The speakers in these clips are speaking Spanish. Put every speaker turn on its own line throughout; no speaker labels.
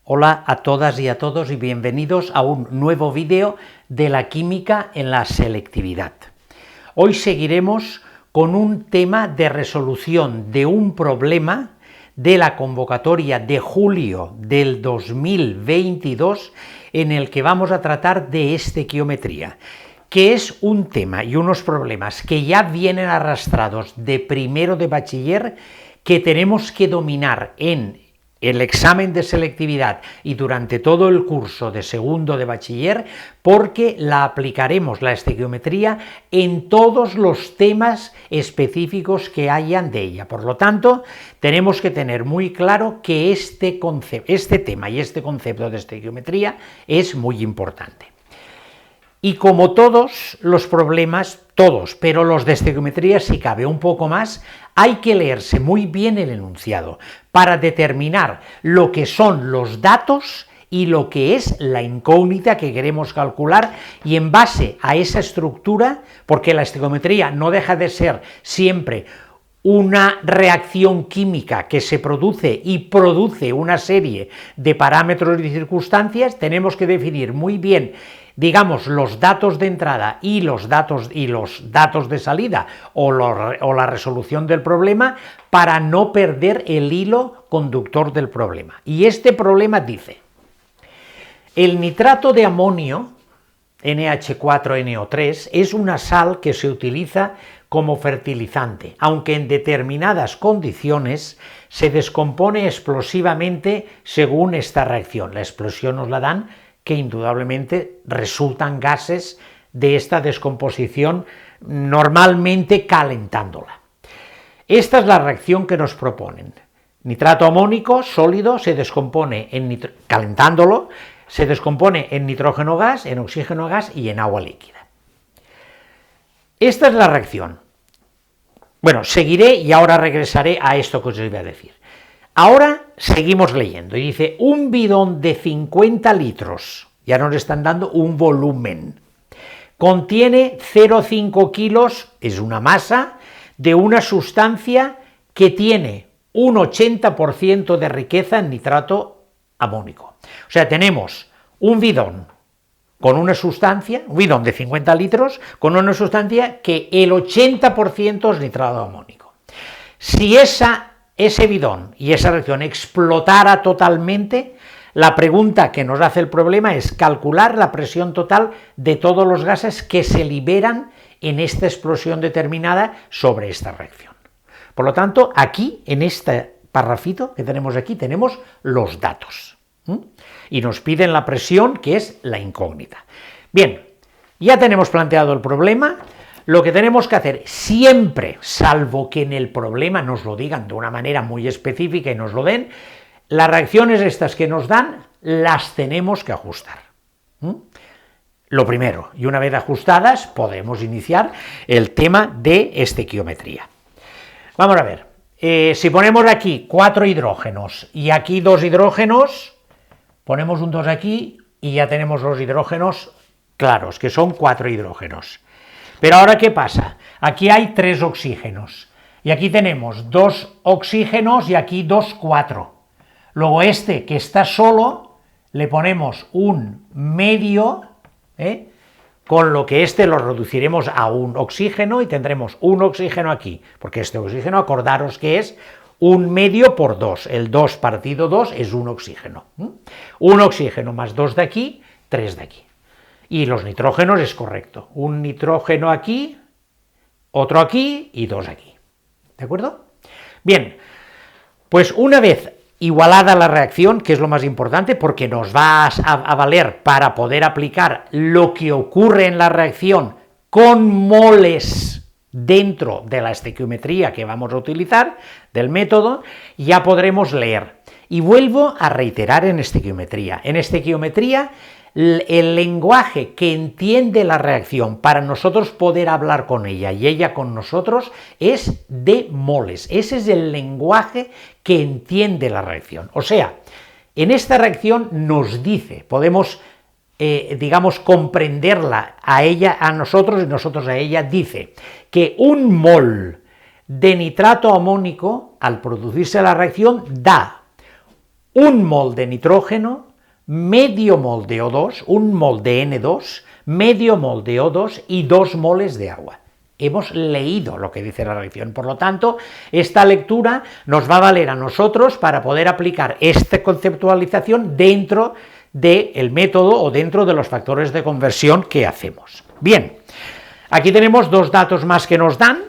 Hola a todas y a todos y bienvenidos a un nuevo vídeo de la química en la selectividad. Hoy seguiremos con un tema de resolución de un problema de la convocatoria de julio del 2022 en el que vamos a tratar de estequiometría, que es un tema y unos problemas que ya vienen arrastrados de primero de bachiller, que tenemos que dominar en el examen de selectividad y durante todo el curso de segundo de bachiller, porque la aplicaremos, la estequiometría, en todos los temas específicos que hayan de ella. Por lo tanto, tenemos que tener muy claro que este tema y este concepto de estequiometría es muy importante. Y como todos los problemas, pero los de estequiometría si cabe un poco más, hay que leerse muy bien el enunciado para determinar lo que son los datos y lo que es la incógnita que queremos calcular, y en base a esa estructura, porque la estequiometría no deja de ser siempre una reacción química que se produce y produce una serie de parámetros y circunstancias, tenemos que definir muy bien, digamos, los datos de entrada y los datos de salida o la resolución del problema, para no perder el hilo conductor del problema. Y este problema dice: el nitrato de amonio, NH4NO3, es una sal que se utiliza como fertilizante, aunque en determinadas condiciones se descompone explosivamente según esta reacción. La explosión nos la dan que indudablemente resultan gases de esta descomposición, normalmente calentándola. Esta es la reacción que nos proponen. Nitrato amónico sólido se descompone calentándolo, se descompone en nitrógeno gas, en oxígeno gas y en agua líquida. Esta es la reacción. Bueno, seguiré y ahora regresaré a esto que os iba a decir. Ahora seguimos leyendo y dice: un bidón de 50 litros, ya nos están dando un volumen, contiene 0,5 kilos, es una masa, de una sustancia que tiene un 80% de riqueza en nitrato amónico. O sea, tenemos un bidón con una sustancia, un bidón de 50 litros, con una sustancia que el 80% es nitrato amónico. Si ese bidón y esa reacción explotara totalmente, la pregunta que nos hace el problema es calcular la presión total de todos los gases que se liberan en esta explosión determinada sobre esta reacción. Por lo tanto, aquí, en este parrafito que tenemos aquí, tenemos los datos. Y nos piden la presión, que es la incógnita. Bien, ya tenemos planteado el problema. Lo que tenemos que hacer siempre, salvo que en el problema nos lo digan de una manera muy específica y nos lo den, las reacciones estas que nos dan las tenemos que ajustar. Lo primero, y una vez ajustadas, podemos iniciar el tema de estequiometría. Vamos a ver, si ponemos aquí 4 hidrógenos y aquí 2 hidrógenos, ponemos un 2 aquí y ya tenemos los hidrógenos claros, que son 4 hidrógenos. Pero ahora, ¿qué pasa? Aquí hay 3 oxígenos, y aquí tenemos 2 oxígenos y aquí 2, 4. Luego este que está solo, le ponemos un medio, con lo que este lo reduciremos a un oxígeno y tendremos un oxígeno aquí, porque este oxígeno, acordaros que es un medio por 2, el 2 partido 2 es un oxígeno. Un oxígeno más 2 de aquí, 3 de aquí. Y los nitrógenos es correcto, un nitrógeno aquí, otro aquí y 2 aquí. ¿De acuerdo? Bien, pues una vez igualada la reacción, que es lo más importante, porque nos va a valer para poder aplicar lo que ocurre en la reacción con moles dentro de la estequiometría que vamos a utilizar, del método, ya podremos leer. Y vuelvo a reiterar en estequiometría. En estequiometría, el lenguaje que entiende la reacción para nosotros poder hablar con ella y ella con nosotros es de moles. Ese es el lenguaje que entiende la reacción. O sea, en esta reacción nos dice, podemos, digamos, comprenderla a ella, a nosotros y nosotros a ella, dice que un mol de nitrato amónico, al producirse la reacción, da un mol de nitrógeno, medio mol de O2, un mol de N2, medio mol de O2 y 2 moles de agua. Hemos leído lo que dice la reacción, por lo tanto, esta lectura nos va a valer a nosotros para poder aplicar esta conceptualización dentro del método o dentro de los factores de conversión que hacemos. Bien, aquí tenemos dos datos más que nos dan,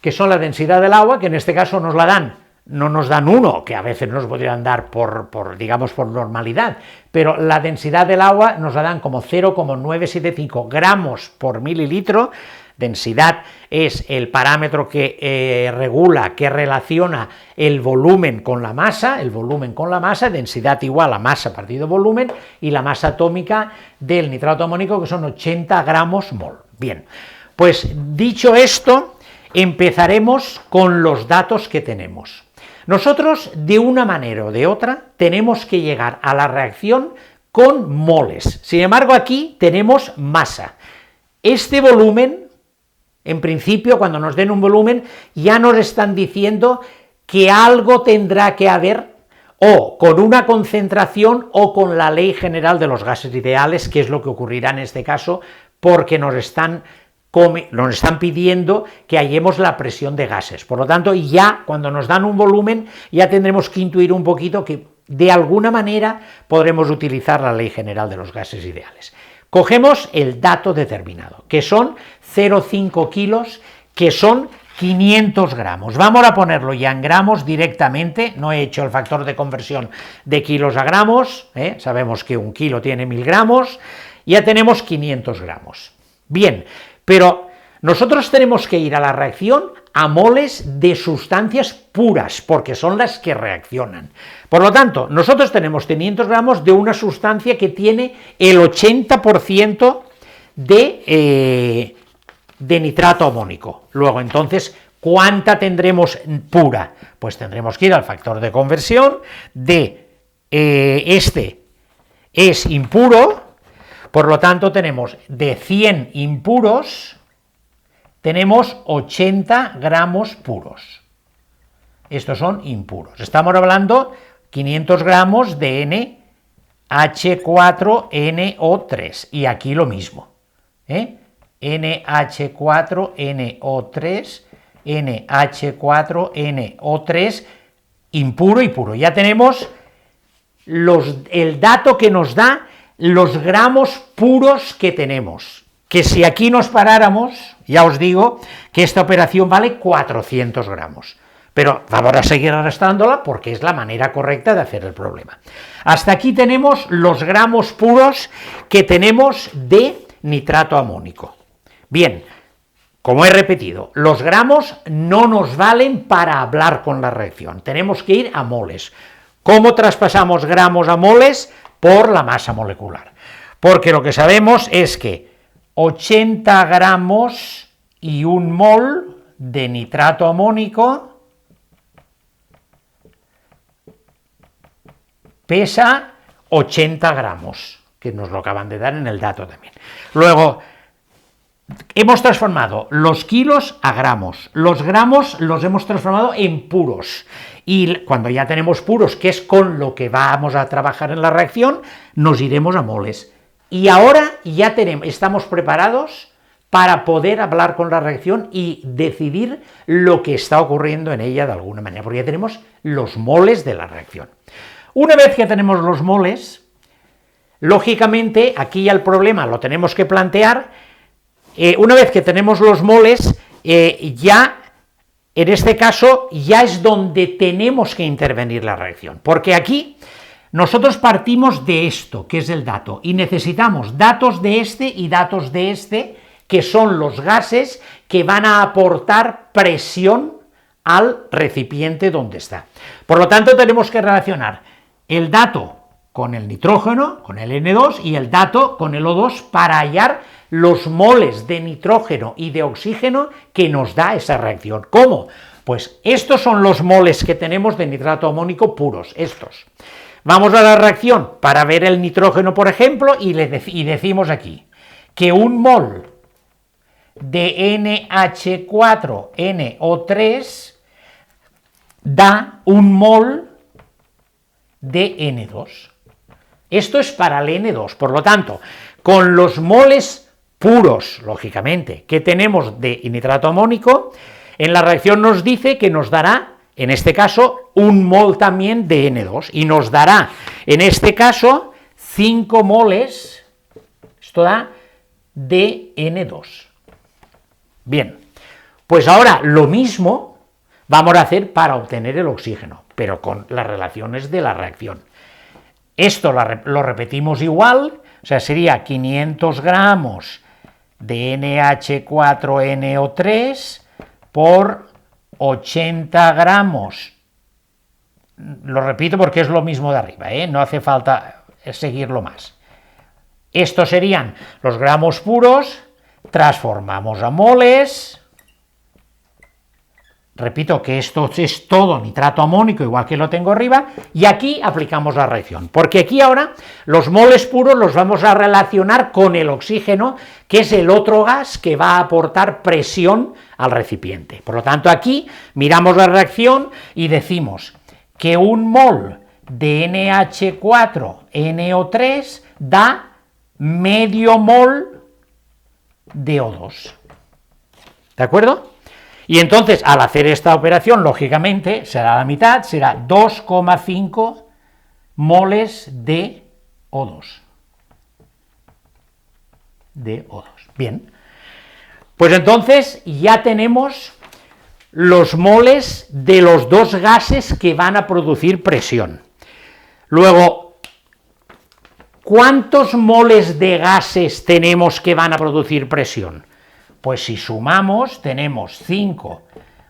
que son la densidad del agua, que en este caso nos la dan, no nos dan uno, que a veces nos podrían dar digamos, por normalidad, pero la densidad del agua nos la dan como 0,975 gramos por mililitro. Densidad es el parámetro que regula, que relaciona el volumen con la masa, densidad igual a masa partido volumen, y la masa atómica del nitrato amónico, que son 80 gramos mol. Bien, pues dicho esto, empezaremos con los datos que tenemos. Nosotros, de una manera o de otra, tenemos que llegar a la reacción con moles. Sin embargo, aquí tenemos masa. Este volumen, en principio, cuando nos den un volumen, ya nos están diciendo que algo tendrá que haber, o con una concentración o con la ley general de los gases ideales, que es lo que ocurrirá en este caso, porque nos están pidiendo que hallemos la presión de gases. Por lo tanto, ya cuando nos dan un volumen, ya tendremos que intuir un poquito que de alguna manera podremos utilizar la ley general de los gases ideales. Cogemos el dato determinado, que son 0,5 kilos, que son 500 gramos. Vamos a ponerlo ya en gramos directamente, no he hecho el factor de conversión de kilos a gramos, sabemos que un kilo tiene 1000 gramos, ya tenemos 500 gramos. Bien, pero nosotros tenemos que ir a la reacción a moles de sustancias puras, porque son las que reaccionan. Por lo tanto, nosotros tenemos 500 gramos de una sustancia que tiene el 80% de nitrato amónico. Luego, entonces, ¿cuánta tendremos pura? Pues tendremos que ir al factor de conversión de este es impuro, por lo tanto tenemos de 100 impuros, tenemos 80 gramos puros. Estos son impuros. Estamos hablando 500 gramos de NH4NO3, y aquí lo mismo, NH4NO3, NH4NO3, impuro y puro. Ya tenemos el dato que nos da los gramos puros que tenemos, que si aquí nos paráramos, ya os digo que esta operación vale 400 gramos, pero vamos a seguir arrastrándola porque es la manera correcta de hacer el problema. Hasta aquí tenemos los gramos puros que tenemos de nitrato amónico. Bien, como he repetido, los gramos no nos valen para hablar con la reacción, tenemos que ir a moles. ¿Cómo traspasamos gramos a moles? Por la masa molecular, porque lo que sabemos es que 80 gramos y un mol de nitrato amónico pesa 80 gramos, que nos lo acaban de dar en el dato también. Luego, hemos transformado los kilos a gramos, los gramos los hemos transformado en puros, y cuando ya tenemos puros, que es con lo que vamos a trabajar en la reacción, nos iremos a moles. Y ahora ya estamos preparados para poder hablar con la reacción y decidir lo que está ocurriendo en ella de alguna manera, porque ya tenemos los moles de la reacción. Una vez que tenemos los moles, lógicamente, aquí ya el problema lo tenemos que plantear. Una vez que tenemos los moles, ya, en este caso, ya es donde tenemos que intervenir la reacción, porque aquí nosotros partimos de esto, que es el dato, y necesitamos datos de este y datos de este, que son los gases que van a aportar presión al recipiente donde está. Por lo tanto, tenemos que relacionar el dato con el nitrógeno, con el N2, y el dato con el O2 para hallar los moles de nitrógeno y de oxígeno que nos da esa reacción. ¿Cómo? Pues estos son los moles que tenemos de nitrato amónico puros, estos. Vamos a la reacción para ver el nitrógeno, por ejemplo, y decimos aquí que un mol de NH4NO3 da un mol de N2. Esto es para el N2, por lo tanto, con los moles puros, lógicamente, que tenemos de nitrato amónico, en la reacción nos dice que nos dará, en este caso, un mol también de N2, y nos dará, en este caso, 5 moles, esto da, de N2. Bien, pues ahora lo mismo vamos a hacer para obtener el oxígeno, pero con las relaciones de la reacción. Esto lo repetimos igual, o sea, sería 500 gramos de NH4NO3 por 80 gramos. Lo repito porque es lo mismo de arriba, no hace falta seguirlo más. Estos serían los gramos puros, transformamos a moles. Repito que esto es todo nitrato amónico, igual que lo tengo arriba, y aquí aplicamos la reacción, porque aquí ahora los moles puros los vamos a relacionar con el oxígeno, que es el otro gas que va a aportar presión al recipiente. Por lo tanto, aquí miramos la reacción y decimos que un mol de NH4NO3 da medio mol de O2. ¿De acuerdo? Y entonces, al hacer esta operación, lógicamente, será la mitad, será 2,5 moles de O2. Bien. Pues entonces ya tenemos los moles de los dos gases que van a producir presión. Luego, ¿cuántos moles de gases tenemos que van a producir presión? Pues si sumamos, tenemos 5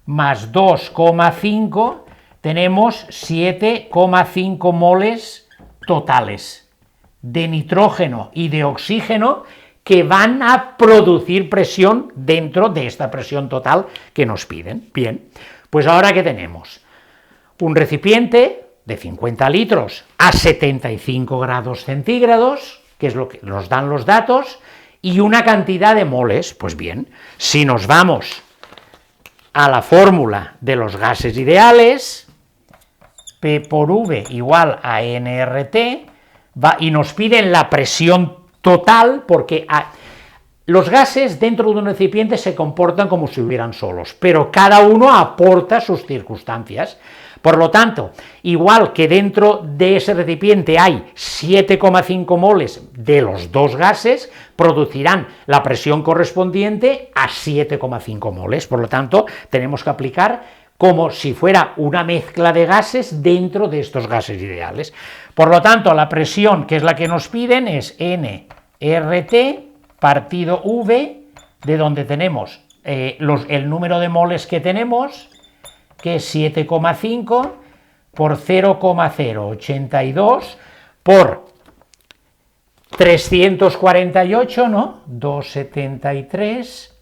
más 2,5, tenemos 7,5 moles totales de nitrógeno y de oxígeno que van a producir presión dentro de esta presión total que nos piden. Bien, pues ahora ¿qué tenemos? Un recipiente de 50 litros a 75 grados centígrados, que es lo que nos dan los datos, y una cantidad de moles. Pues bien, si nos vamos a la fórmula de los gases ideales, P por V igual a nRT, y nos piden la presión total, porque los gases dentro de un recipiente se comportan como si hubieran solos, pero cada uno aporta sus circunstancias. Por lo tanto, igual que dentro de ese recipiente hay 7,5 moles de los dos gases, producirán la presión correspondiente a 7,5 moles. Por lo tanto, tenemos que aplicar como si fuera una mezcla de gases dentro de estos gases ideales. Por lo tanto, la presión, que es la que nos piden, es nRT partido V, de donde tenemos el número de moles que tenemos, que es 7,5 por 0,082 por 348, ¿no? 273,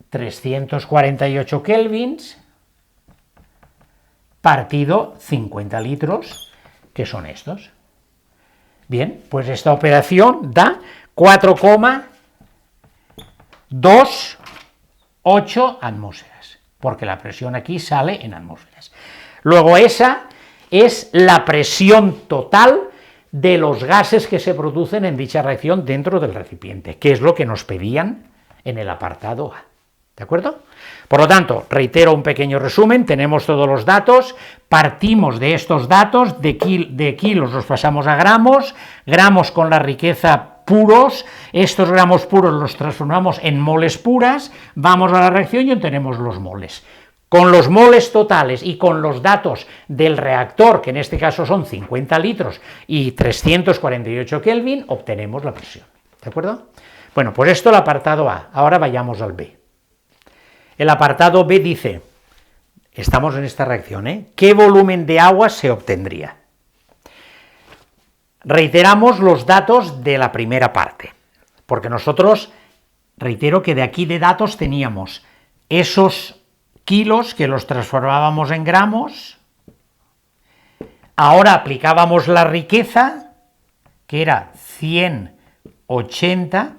348 kelvins, partido 50 litros, que son estos. Bien, pues esta operación da 4,28 atmósferas, porque la presión aquí sale en atmósferas. Luego esa es la presión total de los gases que se producen en dicha reacción dentro del recipiente, que es lo que nos pedían en el apartado A. ¿De acuerdo? Por lo tanto, reitero un pequeño resumen, tenemos todos los datos, partimos de estos datos, de kilos los pasamos a gramos, gramos con la riqueza puros, estos gramos puros los transformamos en moles puras, vamos a la reacción y obtenemos los moles. Con los moles totales y con los datos del reactor, que en este caso son 50 litros y 348 Kelvin, obtenemos la presión. ¿De acuerdo? Bueno, pues esto el apartado A. Ahora vayamos al B. El apartado B dice, estamos en esta reacción, ¿qué volumen de agua se obtendría? Reiteramos los datos de la primera parte, porque nosotros, reitero que de aquí de datos teníamos esos kilos que los transformábamos en gramos, ahora aplicábamos la riqueza, que era 180,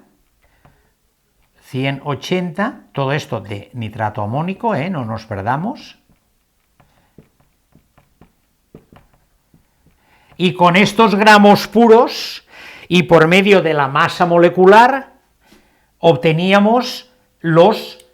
todo esto de nitrato amónico, no nos perdamos, Y con estos gramos puros y por medio de la masa molecular obteníamos los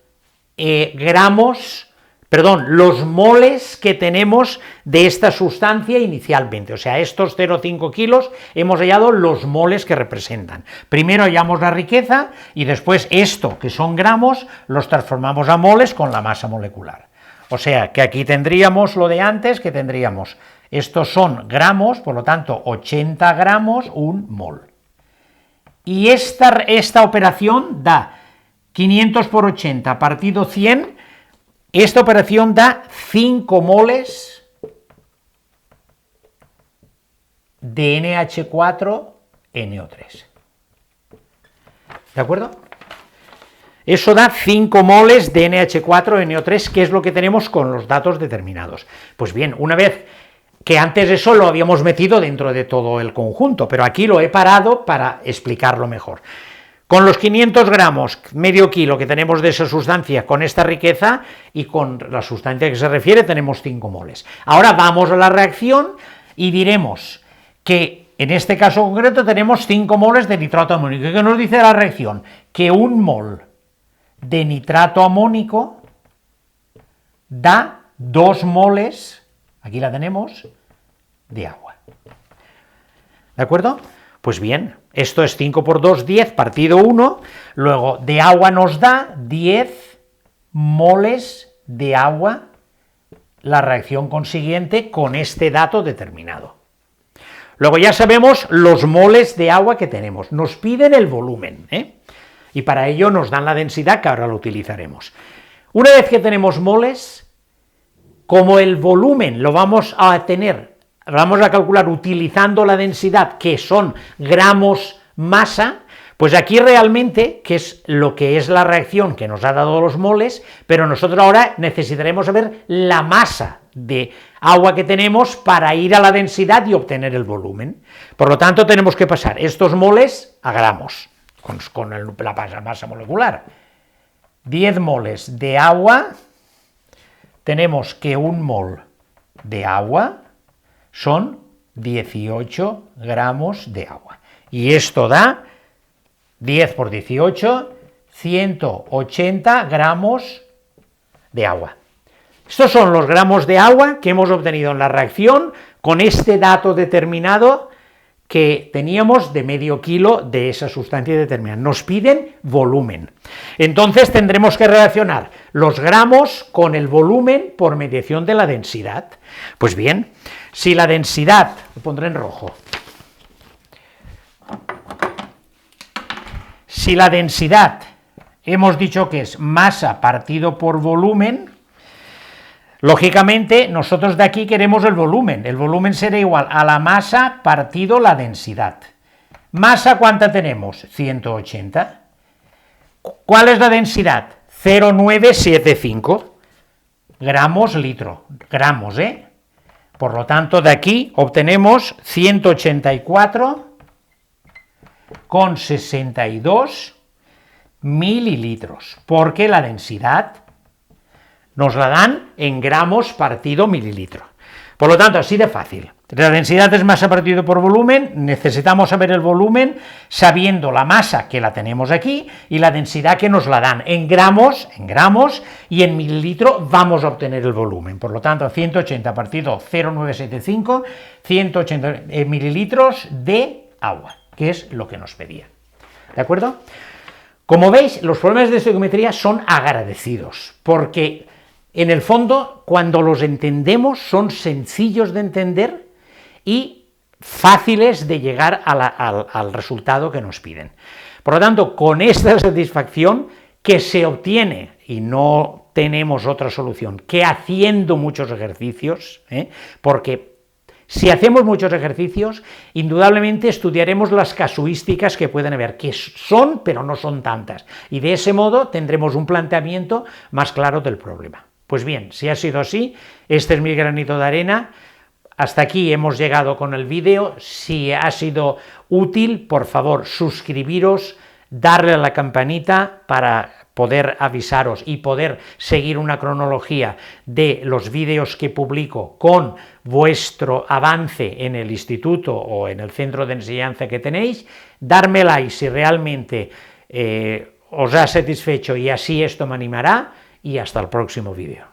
los moles que tenemos de esta sustancia inicialmente, o sea, estos 0,5 kilos hemos hallado los moles que representan. Primero hallamos la riqueza y después esto, que son gramos, los transformamos a moles con la masa molecular. O sea, que aquí tendríamos lo de antes, que tendríamos, estos son gramos, por lo tanto, 80 gramos, un mol. Y esta operación da 500 por 80 partido 100, esta operación da 5 moles de NH4NO3. ¿De acuerdo? Eso da 5 moles de NH4NO3, que es lo que tenemos con los datos determinados. Pues bien, una vez que antes eso lo habíamos metido dentro de todo el conjunto, pero aquí lo he parado para explicarlo mejor. Con los 500 gramos, medio kilo que tenemos de esa sustancia, con esta riqueza y con la sustancia que se refiere, tenemos 5 moles. Ahora vamos a la reacción y diremos que en este caso concreto tenemos 5 moles de nitrato amónico. ¿Y qué nos dice la reacción? Que un mol de nitrato amónico da 2 moles, aquí la tenemos, de agua. ¿De acuerdo? Pues bien, esto es 5 por 2, 10, partido 1, luego de agua nos da 10 moles de agua, la reacción consiguiente con este dato determinado. Luego ya sabemos los moles de agua que tenemos, nos piden el volumen, y para ello nos dan la densidad, que ahora lo utilizaremos. Una vez que tenemos moles, como el volumen lo vamos a calcular utilizando la densidad, que son gramos masa, pues aquí realmente, que es lo que es la reacción que nos ha dado los moles, pero nosotros ahora necesitaremos saber la masa de agua que tenemos para ir a la densidad y obtener el volumen. Por lo tanto, tenemos que pasar estos moles a gramos, con la masa molecular. 10 moles de agua, tenemos que un mol de agua son 18 gramos de agua. Y esto da 10 por 18, 180 gramos de agua. Estos son los gramos de agua que hemos obtenido en la reacción con este dato determinado que teníamos de medio kilo de esa sustancia determinada. Nos piden volumen. Entonces tendremos que relacionar los gramos con el volumen por mediación de la densidad. Pues bien, si la densidad, lo pondré en rojo, si la densidad hemos dicho que es masa partido por volumen, lógicamente nosotros de aquí queremos el volumen será igual a la masa partido la densidad. ¿Masa cuánta tenemos? 180. ¿Cuál es la densidad? 0,975 gramos litro, gramos, Por lo tanto, de aquí obtenemos 184,62 mililitros, porque la densidad nos la dan en gramos partido mililitro. Por lo tanto, así de fácil. La densidad es masa partido por volumen, necesitamos saber el volumen sabiendo la masa que la tenemos aquí y la densidad que nos la dan en gramos y en mililitro vamos a obtener el volumen. Por lo tanto, 180 partido 0,975, 180 mililitros de agua, que es lo que nos pedía. ¿De acuerdo? Como veis, los problemas de estequiometría son agradecidos, porque en el fondo, cuando los entendemos, son sencillos de entender y fáciles de llegar al resultado que nos piden. Por lo tanto, con esta satisfacción que se obtiene, y no tenemos otra solución, que haciendo muchos ejercicios, porque si hacemos muchos ejercicios, indudablemente estudiaremos las casuísticas que pueden haber, que son, pero no son tantas, y de ese modo tendremos un planteamiento más claro del problema. Pues bien, si ha sido así, este es mi granito de arena. Hasta aquí hemos llegado con el vídeo. Si ha sido útil, por favor, suscribiros, darle a la campanita para poder avisaros y poder seguir una cronología de los vídeos que publico con vuestro avance en el instituto o en el centro de enseñanza que tenéis, darme like si realmente os ha satisfecho y así esto me animará, y hasta el próximo vídeo.